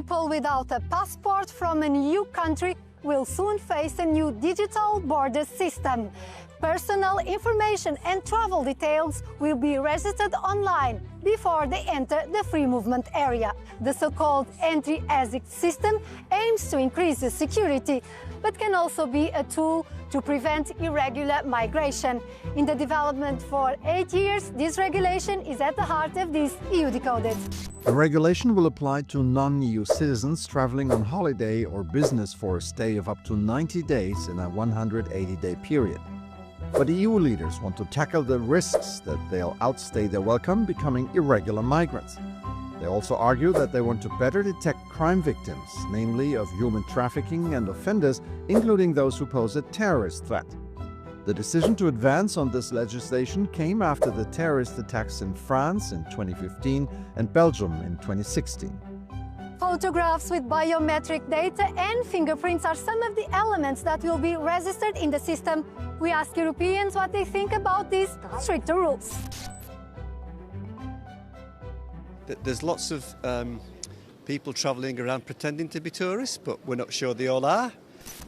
People without a passport from an EU country will soon face a new digital border system. Personal information and travel details will be registered online before they enter the free movement area. The so-called entry-exit system aims to increase the security, but can also be a tool to prevent irregular migration. In the development for 8 years, this regulation is at the heart of this EU Decoded. The regulation will apply to non-EU citizens traveling on holiday or business for a stay of up to 90 days in a 180-day period. But EU leaders want to tackle the risks that they'll outstay their welcome becoming irregular migrants. They also argue that they want to better detect crime victims, namely of human trafficking and offenders, including those who pose a terrorist threat. The decision to advance on this legislation came after the terrorist attacks in France in 2015 and Belgium in 2016. Photographs with biometric data and fingerprints are some of the elements that will be registered in the system. We ask Europeans what they think about these stricter rules. There's lots of people travelling around pretending to be tourists, but we're not sure they all are.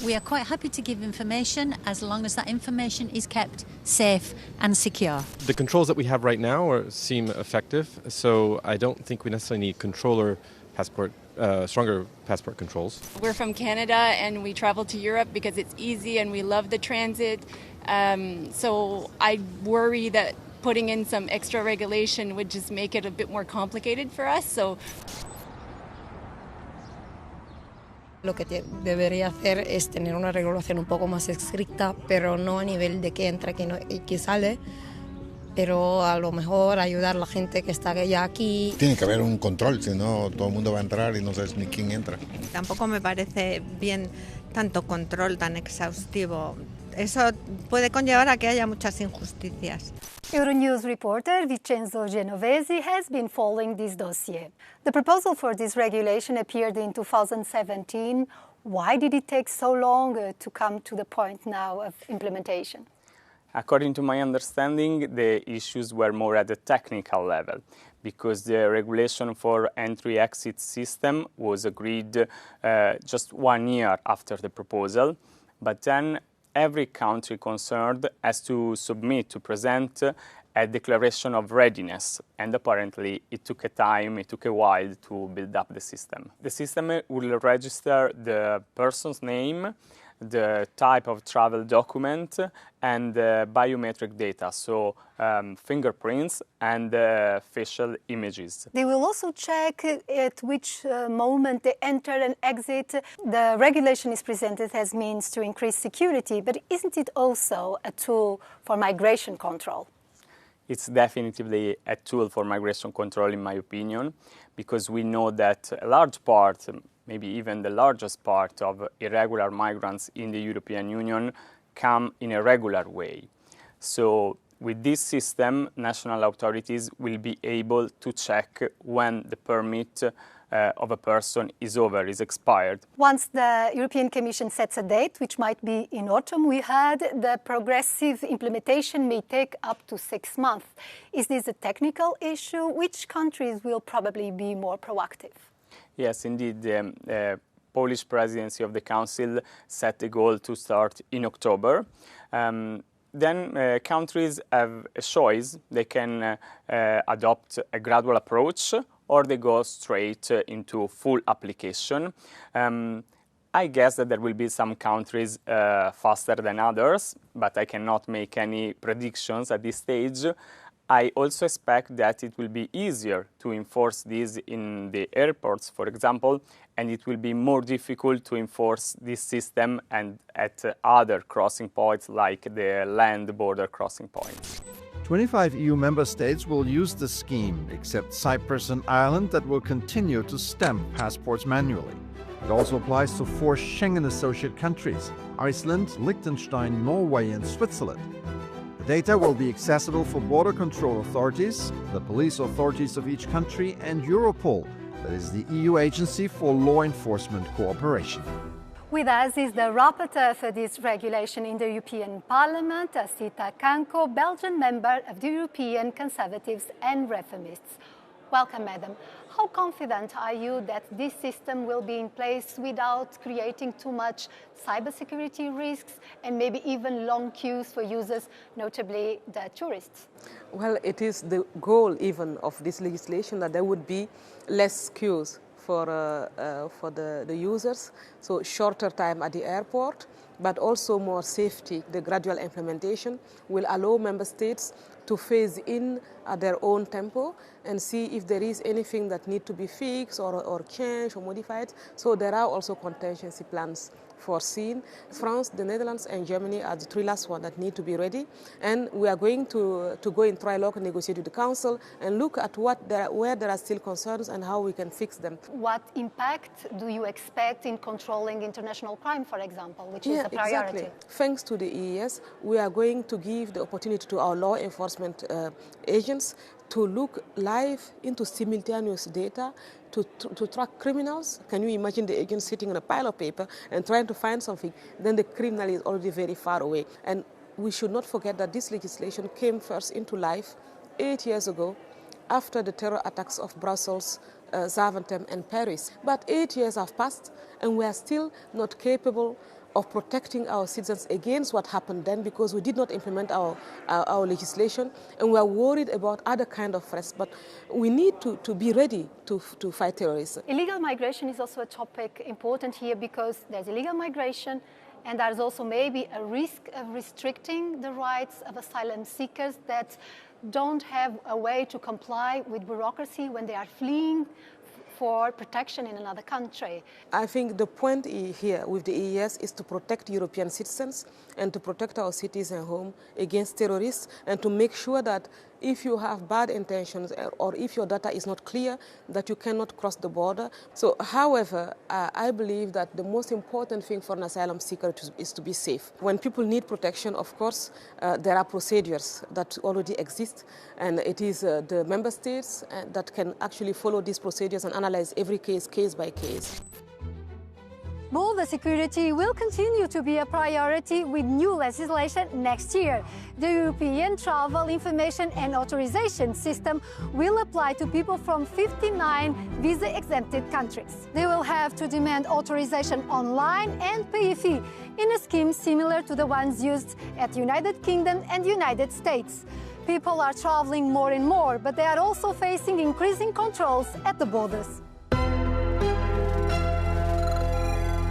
We are quite happy to give information as long as that information is kept safe and secure. The controls that we have right now seem effective, so I don't think we necessarily need stronger passport controls. We're from Canada and we travel to Europe because it's easy and we love the transit. So I worry that putting in some extra regulation would just make it a bit more complicated for us. So Lo que debería hacer es tener una regulación un poco más estricta, pero no a nivel de que entra y que sale, pero a lo mejor ayudar a la gente que está ya aquí. Tiene que haber un control, si no todo el mundo va a entrar y no sabes ni quién entra. Tampoco me parece bien tanto control tan exhaustivo. Eso puede conllevar a que haya muchas injusticias. Euronews reporter Vincenzo Genovesi has been following this dossier. The proposal for this regulation appeared in 2017. Why did it take so long to come to the point now of implementation? According to my understanding, the issues were more at the technical level, because the regulation for entry-exit system was agreed just 1 year after the proposal, but then every country concerned has to present a declaration of readiness, and apparently it took a while to build up the system. The system will register the person's name, the type of travel document, and biometric data, so fingerprints and facial images. They will also check at which moment they enter and exit. The regulation is presented as means to increase security, but isn't it also a tool for migration control? It's definitely a tool for migration control, in my opinion, because we know that a large part, maybe even the largest part of irregular migrants in the European Union come in a regular way. So with this system, national authorities will be able to check when the permit of a person is expired. Once the European Commission sets a date, which might be in autumn, we heard the progressive implementation may take up to 6 months. Is this a technical issue? Which countries will probably be more proactive? Yes, indeed. The Polish presidency of the Council set the goal to start in October. Then countries have a choice. They can adopt a gradual approach, or they go straight into full application. I guess that there will be some countries faster than others, but I cannot make any predictions at this stage. I also expect that it will be easier to enforce this in the airports, for example, and it will be more difficult to enforce this system and at other crossing points like the land border crossing points. 25 EU member states will use the scheme, except Cyprus and Ireland, that will continue to stamp passports manually. It also applies to 4 Schengen associate countries: Iceland, Liechtenstein, Norway and Switzerland. The data will be accessible for border control authorities, the police authorities of each country, and Europol, that is the EU agency for law enforcement cooperation. With us is the rapporteur for this regulation in the European Parliament, Assita Kanko, Belgian member of the European Conservatives and Reformists. Welcome, madam. How confident are you that this system will be in place without creating too much cybersecurity risks and maybe even long queues for users, notably the tourists? Well, it is the goal even of this legislation that there would be less queues for the users, so shorter time at the airport, but also more safety. The gradual implementation will allow member states to phase in at their own tempo and see if there is anything that needs to be fixed or changed or modified. So there are also contingency plans foreseen. France, the Netherlands and Germany are the three last ones that need to be ready. And we are going to go in trilogue and negotiate with the Council and look at where there are still concerns and how we can fix them. What impact do you expect in controlling international crime, for example, which is a priority? Exactly. Thanks to the EES, we are going to give the opportunity to our law enforcement agents to look live into simultaneous data to track criminals. Can you imagine the agent sitting on a pile of paper and trying to find something? Then the criminal is already very far away. And we should not forget that this legislation came first into life 8 years ago after the terror attacks of Brussels, Zaventem and Paris. But 8 years have passed and we are still not capable of protecting our citizens against what happened then because we did not implement our legislation and we are worried about other kind of threats. But we need to be ready to fight terrorism. Illegal migration is also a topic important here because there's illegal migration and there's also maybe a risk of restricting the rights of asylum seekers that don't have a way to comply with bureaucracy when they are fleeing for protection in another country. I think the point here with the EES is to protect European citizens and to protect our cities and home against terrorists and to make sure that if you have bad intentions or if your data is not clear, that you cannot cross the border. So, however, I believe that the most important thing for an asylum seeker is to be safe. When people need protection, of course, there are procedures that already exist, and it is the member states that can actually follow these procedures and analyze every case by case. Border security will continue to be a priority with new legislation next year. The European Travel Information and Authorization System will apply to people from 59 visa-exempted countries. They will have to demand authorization online and pay a fee in a scheme similar to the ones used at the United Kingdom and United States. People are traveling more and more, but they are also facing increasing controls at the borders.